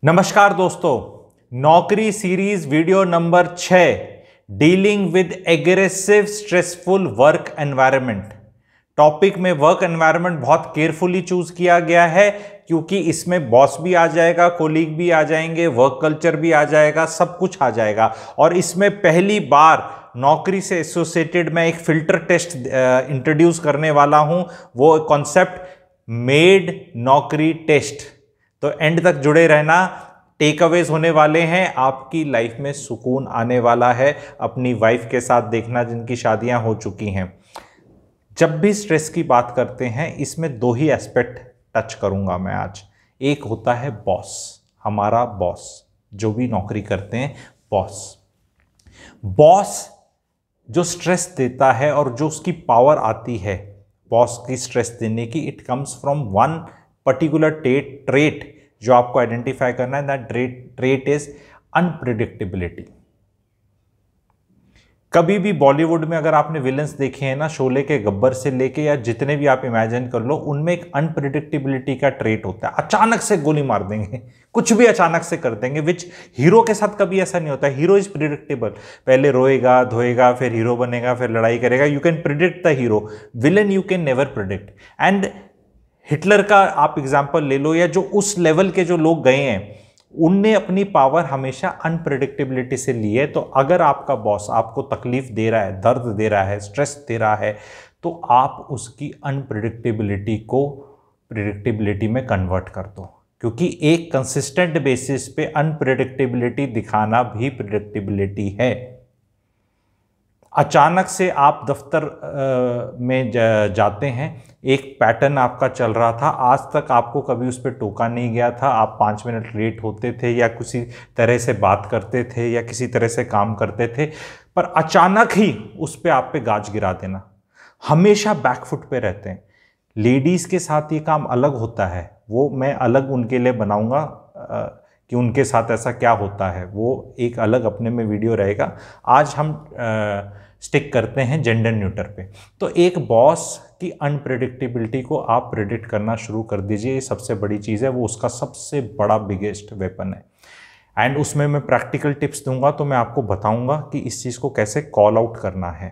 नमस्कार दोस्तों, नौकरी series video number 6 dealing with aggressive stressful work environment. Topic में वर्क एनवायरनमेंट बहुत केयरफुली चूज किया गया है क्योंकि इसमें बॉस भी आ जाएगा, कोलीग भी आ जाएंगे, वर्क कल्चर भी आ जाएगा, सब कुछ आ जाएगा। और इसमें पहली बार नौकरी से एसोसिएटेड मैं एक फिल्टर टेस्ट इंट्रोड्यूस करने वाला हूं, वो कॉन्सेप्ट मेड नौकरी टेस्ट। तो एंड तक जुड़े रहना, टेक अवेज होने वाले हैं, आपकी लाइफ में सुकून आने वाला है। अपनी वाइफ के साथ देखना जिनकी शादियां हो चुकी हैं। जब भी स्ट्रेस की बात करते हैं इसमें दो ही एस्पेक्ट टच करूंगा मैं आज। एक होता है बॉस, हमारा बॉस, जो भी नौकरी करते हैं बॉस। बॉस जो स्ट्रेस देता है और जो उसकी पावर आती है बॉस की स्ट्रेस देने की, it comes from one particular trait जो आपको आइडेंटिफाई करना है। That trait is unpredictability. कभी भी बॉलीवुड में अगर आपने विलन्स देखे हैं ना, शोले के गब्बर से लेके या जितने भी आप इमेजिन कर लो, उनमें एक अनप्रिडिक्टेबिलिटी का ट्रेट होता है। अचानक से गोली मार देंगे, कुछ भी अचानक से कर देंगे, विच हीरो के साथ कभी ऐसा नहीं होता। हीरो इज प्रिडिक्टेबल, पहले रोएगा धोएगा फिर हीरो बनेगा फिर लड़ाई करेगा। You can predict the hero. Villain you can never predict. And Hitler का आप एग्जाम्पल ले लो, या जो उस लेवल के जो लोग गए हैं उनने अपनी पावर हमेशा अनप्रेडिक्टेबिलिटी से ली है। तो अगर आपका बॉस आपको तकलीफ दे रहा है, दर्द दे रहा है, स्ट्रेस दे रहा है, तो आप उसकी अनप्रेडिक्टेबिलिटी को प्रेडिक्टेबिलिटी में कन्वर्ट कर दो, क्योंकि एक कंसिस्टेंट बेसिस पे अनप्रेडिक्टेबिलिटी दिखाना भी प्रेडिक्टेबिलिटी है। अचानक से आप दफ्तर में जाते हैं, एक पैटर्न आपका चल रहा था, आज तक आपको कभी उस पर टोका नहीं गया था। आप 5 मिनट लेट होते थे या किसी तरह से बात करते थे या किसी तरह से काम करते थे, पर अचानक ही उस पर आप पे गाज गिरा देना। हमेशा बैकफुट पे रहते हैं। लेडीज़ के साथ ये काम अलग होता है, वो मैं अलग उनके लिए बनाऊंगा कि उनके साथ ऐसा क्या होता है, वो एक अलग अपने में वीडियो रहेगा। आज हम स्टिक करते हैं जेंडर न्यूट्रल पे। तो एक बॉस की अनप्रेडिक्टेबिलिटी को आप प्रेडिक्ट करना शुरू कर दीजिए। ये सबसे बड़ी चीज़ है, वो उसका सबसे बड़ा बिगेस्ट वेपन है। एंड उसमें मैं प्रैक्टिकल टिप्स दूंगा, तो मैं आपको बताऊंगा कि इस चीज़ को कैसे कॉल आउट करना है।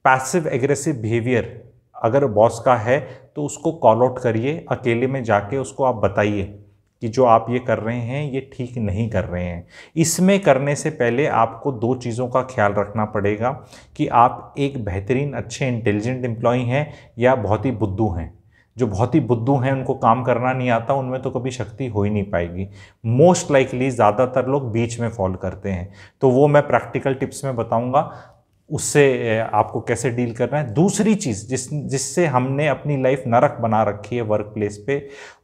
पैसिव एग्रेसिव बिहेवियर अगर बॉस का है तो उसको कॉल आउट करिए, अकेले में जाके उसको आप बताइए कि जो आप ये कर रहे हैं ये ठीक नहीं कर रहे हैं। इसमें करने से पहले आपको 2 चीज़ों का ख्याल रखना पड़ेगा कि आप एक बेहतरीन अच्छे इंटेलिजेंट एम्प्लॉई हैं या बहुत ही बुद्धू हैं। जो बहुत ही बुद्धू हैं उनको काम करना नहीं आता, उनमें तो कभी शक्ति हो ही नहीं पाएगी। मोस्ट लाइकली ज़्यादातर लोग बीच में फॉल करते हैं। तो वो मैं प्रैक्टिकल टिप्स में बताऊँगा, उससे आपको कैसे डील करना है। दूसरी चीज़ जिससे हमने अपनी लाइफ नरक बना रखी है वर्क प्लेस पे,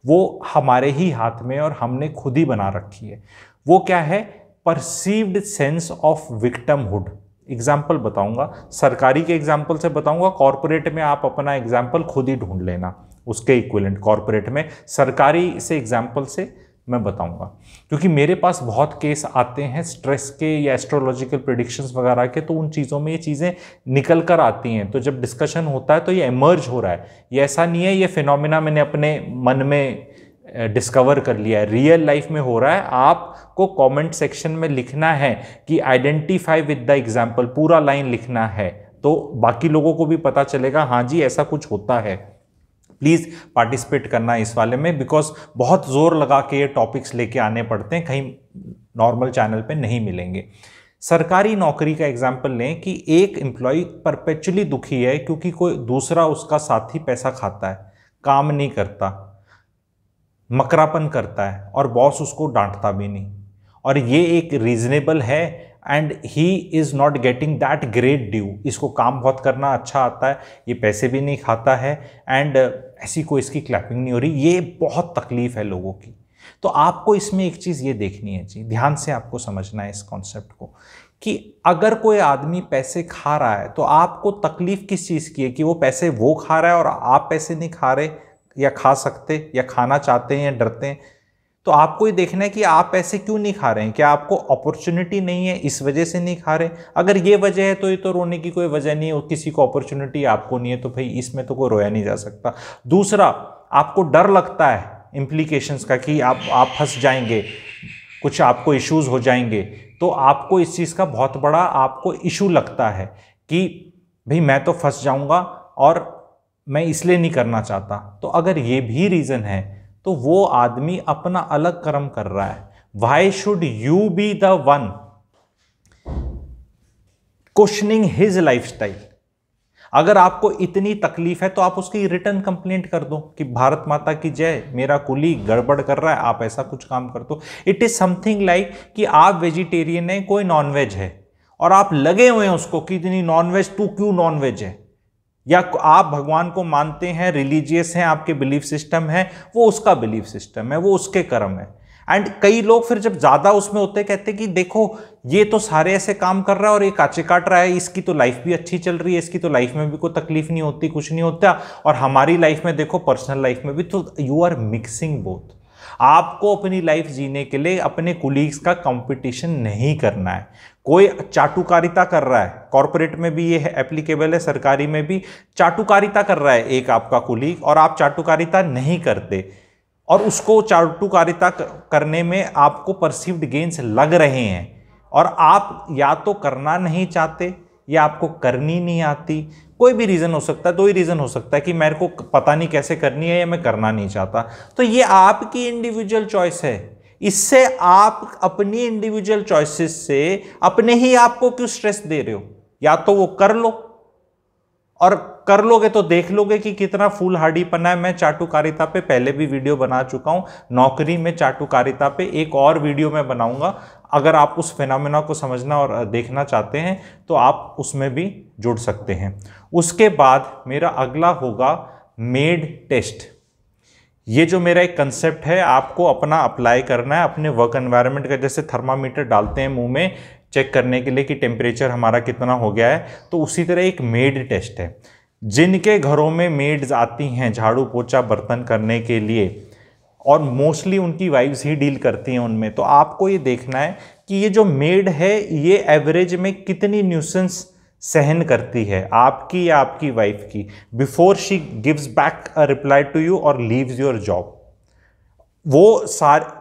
वो हमारे ही हाथ में और हमने खुद ही बना रखी है। वो क्या है? Perceived sense of victimhood. Example बताऊंगा, सरकारी के एग्जाम्पल से बताऊंगा, कॉरपोरेट में आप अपना एग्जाम्पल खुद ही ढूंढ लेना उसके इक्विवेलेंट कॉरपोरेट में। सरकारी से एग्जाम्पल से मैं बताऊंगा, क्योंकि मेरे पास बहुत केस आते हैं स्ट्रेस के या एस्ट्रोलॉजिकल प्रेडिक्शंस वगैरह के, तो उन चीज़ों में ये चीज़ें निकल कर आती हैं। तो जब डिस्कशन होता है तो ये इमर्ज हो रहा है, ये ऐसा नहीं है ये फिनोमिना मैंने अपने मन में डिस्कवर कर लिया है, रियल लाइफ में हो रहा है। आपको कमेंट सेक्शन में लिखना है कि आइडेंटिफाई विद द एग्जाम्पल, पूरा लाइन लिखना है, तो बाकी लोगों को भी पता चलेगा हाँ जी ऐसा कुछ होता है। प्लीज़ पार्टिसिपेट करना इस वाले में, बिकॉज बहुत जोर लगा के ये टॉपिक्स लेके आने पड़ते हैं, कहीं नॉर्मल चैनल पे नहीं मिलेंगे। सरकारी नौकरी का एग्जाम्पल लें कि एक एम्प्लॉय परपेचुअली दुखी है क्योंकि कोई दूसरा उसका साथी पैसा खाता है, काम नहीं करता, मकरापन करता है और बॉस उसको डांटता भी नहीं, और ये एक रीजनेबल है and he is not getting that great due. इसको काम बहुत करना अच्छा आता है, ये पैसे भी नहीं खाता है, एंड ऐसी कोई इसकी क्लैपिंग नहीं हो रही। ये बहुत तकलीफ है लोगों की। तो आपको इसमें एक चीज़ ये देखनी है जी, ध्यान से आपको समझना है इस कॉन्सेप्ट को, कि अगर कोई आदमी पैसे खा रहा है तो आपको तकलीफ किस चीज़ की है? कि वो पैसे वो खा रहा है और आप पैसे नहीं खा रहे या खा सकते या खाना चाहते हैं या डरते हैं। तो आपको ये देखना है कि आप पैसे क्यों नहीं खा रहे हैं। क्या आपको अपॉर्चुनिटी नहीं है इस वजह से नहीं खा रहे? अगर ये वजह है तो ये तो रोने की कोई वजह नहीं है, किसी को अपॉर्चुनिटी आपको नहीं है, तो भाई इसमें तो कोई रोया नहीं जा सकता। दूसरा, आपको डर लगता है इम्प्लीकेशंस का कि आप फंस जाएंगे, कुछ आपको इश्यूज हो जाएंगे, तो आपको इस चीज़ का बहुत बड़ा आपको इशू लगता है कि भाई मैं तो फंस जाऊंगा और मैं इसलिए नहीं करना चाहता। तो अगर ये भी रीज़न है तो वो आदमी अपना अलग कर्म कर रहा है। Why should you be the one questioning his lifestyle? अगर आपको इतनी तकलीफ है तो आप उसकी रिटर्न कंप्लेंट कर दो कि भारत माता की जय, मेरा कुलीग गड़बड़ कर रहा है, आप ऐसा कुछ काम कर दो। इट इज समथिंग लाइक कि आप वेजिटेरियन है, कोई नॉनवेज है और आप लगे हुए हैं उसको कि इतनी नॉनवेज, तू क्यों नॉनवेज है, या आप भगवान को मानते हैं, रिलीजियस हैं, आपके बिलीफ सिस्टम है, वो उसका बिलीफ सिस्टम है, वो उसके कर्म है। एंड कई लोग फिर जब ज्यादा उसमें होते कहते कि देखो ये तो सारे ऐसे काम कर रहा है और ये काचे काट रहा है, इसकी तो लाइफ भी अच्छी चल रही है, इसकी तो लाइफ में भी कोई तकलीफ नहीं होती, कुछ नहीं होता, और हमारी लाइफ में देखो पर्सनल लाइफ में भी। तो यू आर मिक्सिंग बोथ। आपको अपनी लाइफ जीने के लिए अपने कुलीग्स का कंपटीशन नहीं करना है। कोई चाटुकारिता कर रहा है, कॉर्पोरेट में भी ये है, एप्लीकेबल है, सरकारी में भी चाटुकारिता कर रहा है एक आपका कुलीग, और आप चाटुकारिता नहीं करते और उसको चाटुकारिता करने में आपको परसीव्ड गेन्स लग रहे हैं और आप या तो करना नहीं चाहते या आपको करनी नहीं आती। कोई भी रीज़न हो सकता है, दो ही रीज़न हो सकता है कि मेरे को पता नहीं कैसे करनी है या मैं करना नहीं चाहता। तो ये आपकी इंडिविजुअल चॉइस है। इससे आप अपनी इंडिविजुअल चॉइसेस से अपने ही आपको क्यों स्ट्रेस दे रहे हो? या तो वो कर लो, और कर लोगे तो देख लोगे कि कितना फूल हार्डीपना है। मैं चाटुकारिता पे पहले भी वीडियो बना चुका हूं, नौकरी में चाटुकारिता पे एक और वीडियो मैं बनाऊंगा। अगर आप उस फिनोमेना को समझना और देखना चाहते हैं तो आप उसमें भी जुड़ सकते हैं। उसके बाद मेरा अगला होगा मेड टेस्ट। ये जो मेरा एक कंसेप्ट है आपको अपना अप्लाई करना है अपने वर्क एनवायरनमेंट का। जैसे थर्मामीटर डालते हैं मुंह में चेक करने के लिए कि टेम्परेचर हमारा कितना हो गया है, तो उसी तरह एक मेड टेस्ट है। जिनके घरों में मेड्स आती हैं झाड़ू पोछा बर्तन करने के लिए, और मोस्टली उनकी वाइफ्स ही डील करती हैं उनमें, तो आपको ये देखना है कि ये जो मेड है ये एवरेज में कितनी न्यूसेंस सहन करती है, आपकी या आपकी वाइफ की, before she gives back a reply to you और लीव्स योर जॉब। वो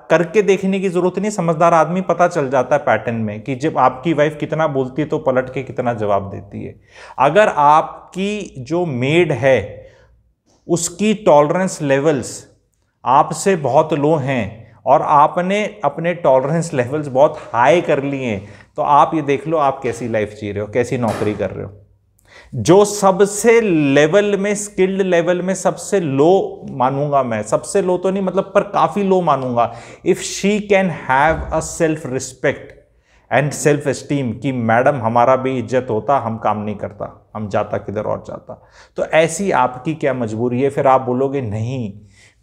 करके देखने की जरूरत नहीं, समझदार आदमी पता चल जाता है पैटर्न में कि जब आपकी वाइफ कितना बोलती है तो पलट के कितना जवाब देती है। अगर आपकी जो मेड है उसकी टॉलरेंस लेवल्स आपसे बहुत लो हैं और आपने अपने टॉलरेंस लेवल्स बहुत हाई कर लिए हैं, तो आप ये देख लो आप कैसी लाइफ जी रहे हो, कैसी नौकरी कर रहे हो। जो सबसे लेवल में, स्किल्ड लेवल में सबसे लो मानूंगा मैं, सबसे लो तो नहीं मतलब पर काफी लो मानूंगा, if she can have a self respect and self esteem कि मैडम हमारा भी इज्जत होता, हम काम नहीं करता, हम जाता किधर और जाता। तो ऐसी आपकी क्या मजबूरी है? फिर आप बोलोगे नहीं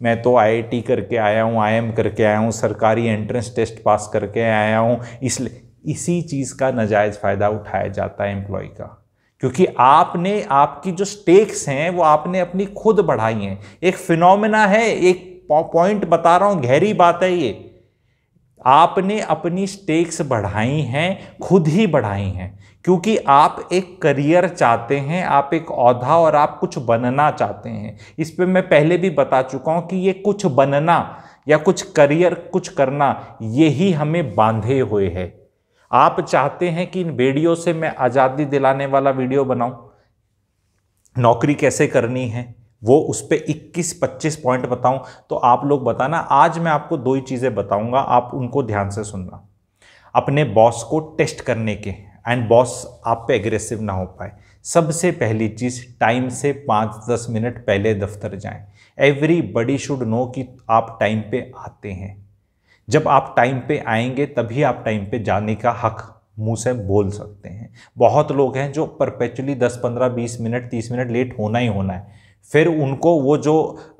मैं तो आईआईटी करके आया हूँ, आईएम करके आया हूँ, सरकारी एंट्रेंस टेस्ट पास करके आया हूँ, इसलिए इसी चीज़ का नाजायज़ फ़ायदा उठाया जाता है एम्प्लॉय का, क्योंकि आपने आपकी जो स्टेक्स हैं वो आपने अपनी खुद बढ़ाई हैं। एक फिनोमेना है, एक पॉइंट बता रहा हूँ, गहरी बात है ये। आपने अपनी स्टेक्स बढ़ाई हैं, खुद ही बढ़ाई हैं, क्योंकि आप एक करियर चाहते हैं, आप एक औहदा और आप कुछ बनना चाहते हैं। इस पे मैं पहले भी बता चुका हूं कि ये कुछ बनना या कुछ करियर, कुछ करना, यही हमें बांधे हुए है। आप चाहते हैं कि इन वीडियो से मैं आज़ादी दिलाने वाला वीडियो बनाऊं, नौकरी कैसे करनी है वो उस पर 21-25 पॉइंट बताऊं, तो आप लोग बताना। आज मैं आपको दो ही चीज़ें बताऊंगा, आप उनको ध्यान से सुनना। अपने बॉस को टेस्ट करने के एंड बॉस आप पे एग्रेसिव ना हो पाए, सबसे पहली चीज़ टाइम से 5-10 मिनट पहले दफ्तर जाएं। एवरीबडी शुड नो कि आप टाइम पे आते हैं। जब आप टाइम पे आएंगे तभी आप टाइम पे जाने का हक मुंह से बोल सकते हैं। बहुत लोग हैं जो परपेचुअली 10, 15, 20 मिनट, 30 मिनट लेट होना ही होना है, फिर उनको वो जो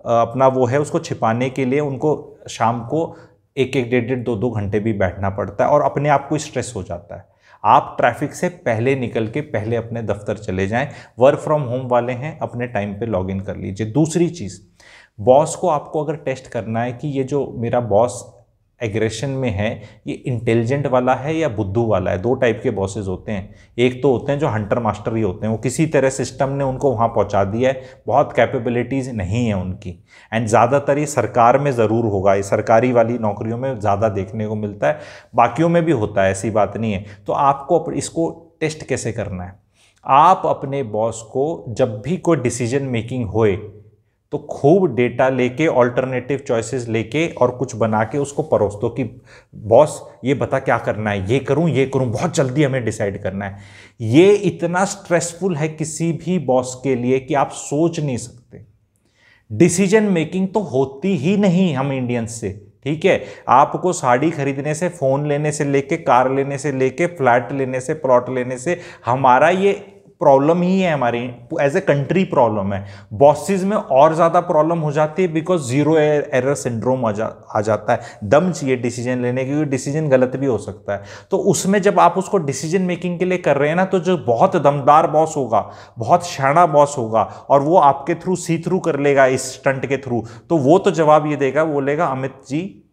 अपना वो है उसको छिपाने के लिए उनको शाम को 1-1, 1.5, 2-2 घंटे भी बैठना पड़ता है और अपने आप को स्ट्रेस हो जाता है। आप ट्रैफिक से पहले निकल के पहले अपने दफ्तर चले जाएं। वर्क फ्रॉम होम वाले हैं अपने टाइम पे लॉग इन कर लीजिए। दूसरी चीज़, बॉस को आपको अगर टेस्ट करना है कि ये जो मेरा बॉस एग्रेशन में है, ये इंटेलिजेंट वाला है या बुद्धू वाला है। दो टाइप के बॉसेस होते हैं। एक तो होते हैं जो हंटर मास्टर ही होते हैं, वो किसी तरह सिस्टम ने उनको वहाँ पहुँचा दिया है, बहुत कैपेबिलिटीज़ नहीं है उनकी। एंड ज़्यादातर ये सरकार में ज़रूर होगा, ये सरकारी वाली नौकरियों में ज़्यादा देखने को मिलता है, बाकियों में भी होता है, ऐसी बात नहीं है। तो आपको इसको टेस्ट कैसे करना है, आप अपने बॉस को जब भी कोई डिसीजन मेकिंग होए तो खूब डेटा लेके, ऑल्टरनेटिव चॉइसेस लेके और कुछ बना के उसको परोस दो कि बॉस ये बता क्या करना है, ये करूं, बहुत जल्दी हमें डिसाइड करना है। ये इतना स्ट्रेसफुल है किसी भी बॉस के लिए कि आप सोच नहीं सकते। डिसीजन मेकिंग तो होती ही नहीं हम इंडियंस से, ठीक है। आपको साड़ी खरीदने से, फोन लेने से लेके, कार लेने से लेके, फ्लैट लेने से, प्लॉट लेने से, हमारा ये प्रॉब्लम ही है, हमारी एज ए कंट्री प्रॉब्लम है। बॉसेस में और ज़्यादा प्रॉब्लम हो जाती है बिकॉज जीरो एरर सिंड्रोम आ जाता है। दम चाहिए डिसीजन लेने की, डिसीजन गलत भी हो सकता है। तो उसमें जब आप उसको डिसीजन मेकिंग के लिए कर रहे हैं ना, तो जो बहुत दमदार बॉस होगा, बहुत शाना बॉस होगा और वो आपके थ्रू सी थ्रू कर लेगा इस स्टंट के थ्रू, तो वो तो जवाब ये देगा, बोलेगा अमित जी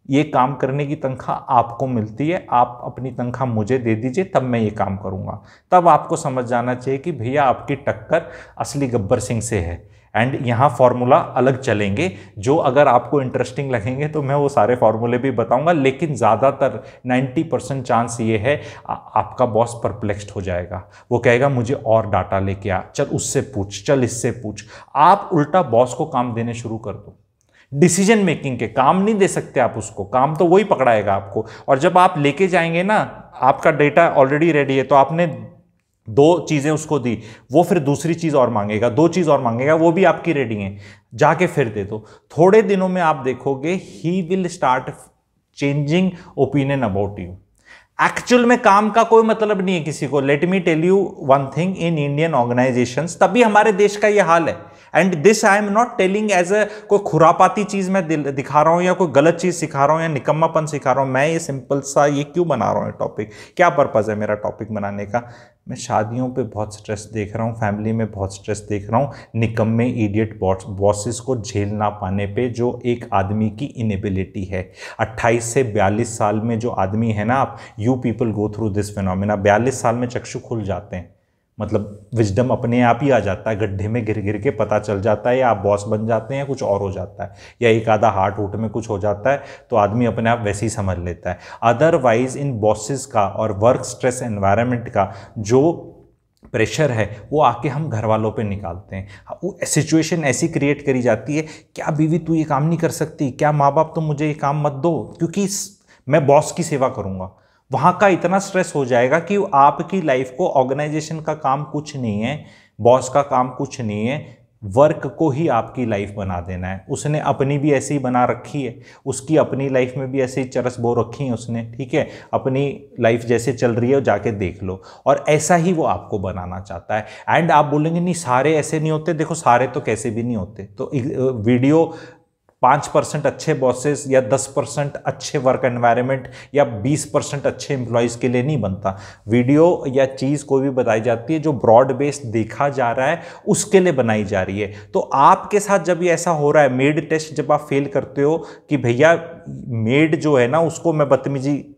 ये काम करने की तनख्वाह आपको मिलती है, आप अपनी तनख्वाह मुझे दे दीजिए, तब मैं ये काम करूंगा। तब आपको समझ जाना चाहिए कि भैया आपकी टक्कर असली गब्बर सिंह से है। एंड यहाँ फॉर्मूला अलग चलेंगे, जो अगर आपको इंटरेस्टिंग लगेंगे तो मैं वो सारे फॉर्मूले भी बताऊंगा, लेकिन ज़्यादातर 90% चांस ये है आपका बॉस परप्लेक्स्ड हो जाएगा। वो कहेगा मुझे और डाटा लेके आ, चल उससे पूछ, चल इससे पूछ। आप उल्टा बॉस को काम देने शुरू कर दो। डिसीजन मेकिंग के काम नहीं दे सकते आप उसको, काम तो वही पकड़ाएगा आपको। और जब आप लेके जाएंगे ना, आपका डेटा ऑलरेडी रेडी है, तो आपने 2 चीजें उसको दी, वो फिर दूसरी चीज और मांगेगा, 2 चीज और मांगेगा, वो भी आपकी रेडी है, जाके फिर दे दो। थोड़े दिनों में आप देखोगे ही will start changing opinion about you. Actual में काम का कोई मतलब नहीं है किसी को। Let me tell you one thing, in Indian organisations, तभी हमारे देश का ये हाल है। And this I am not telling as a कोई खुरापाती चीज मैं दिखा रहा हूं या कोई गलत चीज सिखा रहा हूं या निकम्मापन सिखा रहा हूं। मैं ये सिंपल सा ये क्यों बना रहा हूं टॉपिक, क्या पर्पज है मेरा टॉपिक बनाने का? मैं शादियों पे बहुत स्ट्रेस देख रहा हूँ, फैमिली में बहुत स्ट्रेस देख रहा हूँ, निकम्मे इडियट बॉसेस को झेल ना पाने पे, जो एक आदमी की इनेबिलिटी है। 28 से 42 साल में जो आदमी है ना, आप you people go through this phenomena. 42 साल में चक्षु खुल जाते हैं, मतलब विजडम अपने आप ही आ जाता है, गड्ढे में गिर गिर के पता चल जाता है, या आप बॉस बन जाते हैं, कुछ और हो जाता है, या एक आधा हार्ट वूट में कुछ हो जाता है, तो आदमी अपने आप वैसे ही समझ लेता है। अदरवाइज इन बॉसेस का और वर्क स्ट्रेस एनवायरनमेंट का जो प्रेशर है, वो आके हम घर वालों पे निकालते हैं। सिचुएशन ऐसी क्रिएट करी जाती है, क्या बीवी तू ये काम नहीं कर सकती, क्या माँ बाप तुम मुझे ये काम मत दो, क्योंकि मैं बॉस की सेवा करूँगा। वहां का इतना स्ट्रेस हो जाएगा कि आपकी लाइफ को, ऑर्गेनाइजेशन का काम कुछ नहीं है, बॉस का काम कुछ नहीं है, वर्क को ही आपकी लाइफ बना देना है। उसने अपनी भी ऐसी ही बना रखी है, उसकी अपनी लाइफ में भी ऐसे ही चरस बो रखी है उसने, ठीक है। अपनी लाइफ जैसे चल रही है जाके देख लो, और ऐसा ही वो आपको बनाना चाहता है। एंड आप बोलेंगे नहीं सारे ऐसे नहीं होते, देखो सारे तो कैसे भी नहीं होते। तो वीडियो 5% अच्छे बॉसेस या 10% अच्छे वर्क एनवायरनमेंट या 20% अच्छे एम्प्लॉयज़ के लिए नहीं बनता। वीडियो या चीज़ कोई भी बताई जाती है जो ब्रॉड बेस देखा जा रहा है, उसके लिए बनाई जा रही है। तो आपके साथ जब ये ऐसा हो रहा है, मेड टेस्ट जब आप फेल करते हो कि भैया मेड जो है ना, उसको मैं बदतमीजी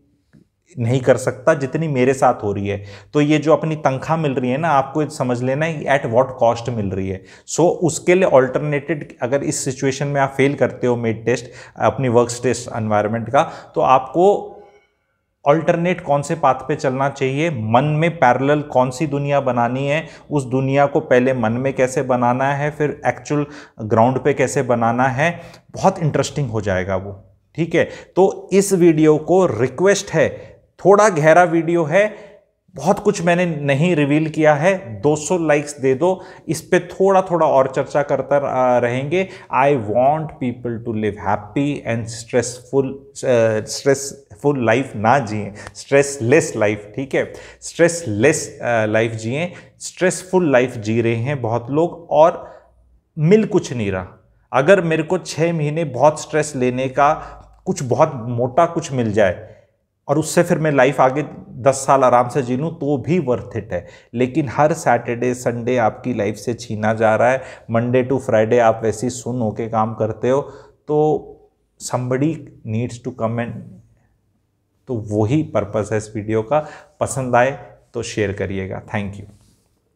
नहीं कर सकता जितनी मेरे साथ हो रही है, तो ये जो अपनी तनख्वाह मिल रही है ना, आपको समझ लेना है एट व्हाट कॉस्ट मिल रही है। सो उसके लिए ऑल्टरनेटेड, अगर इस सिचुएशन में आप फेल करते हो मेड टेस्ट अपनी वर्क स्ट्रेस एनवायरनमेंट का, तो आपको ऑल्टरनेट कौन से पाथ पे चलना चाहिए, मन में पैरेलल कौन सी दुनिया बनानी है, उस दुनिया को पहले मन में कैसे बनाना है, फिर एक्चुअल ग्राउंड पे कैसे बनाना है, बहुत इंटरेस्टिंग हो जाएगा वो, ठीक है। तो इस वीडियो को रिक्वेस्ट है, थोड़ा गहरा वीडियो है, बहुत कुछ मैंने नहीं रिवील किया है, 200 लाइक्स दे दो, इस पे थोड़ा थोड़ा और चर्चा करते रहेंगे। I want people to live happy and stressful life ना जिए, स्ट्रेसलेस लाइफ, ठीक है, स्ट्रेसलेस लाइफ जिए। स्ट्रेसफुल लाइफ जी रहे हैं बहुत लोग और मिल कुछ नहीं रहा। अगर मेरे को 6 महीने बहुत स्ट्रेस लेने का कुछ बहुत मोटा कुछ मिल जाए और उससे फिर मैं लाइफ आगे 10 साल आराम से जी लूँ, तो भी वर्थ इट है। लेकिन हर सैटरडे संडे आपकी लाइफ से छीना जा रहा है, मंडे टू फ्राइडे आप वैसे ही सुन होके काम करते हो, तो somebody needs to come and, तो वही पर्पस है इस वीडियो का। पसंद आए तो शेयर करिएगा। Thank you.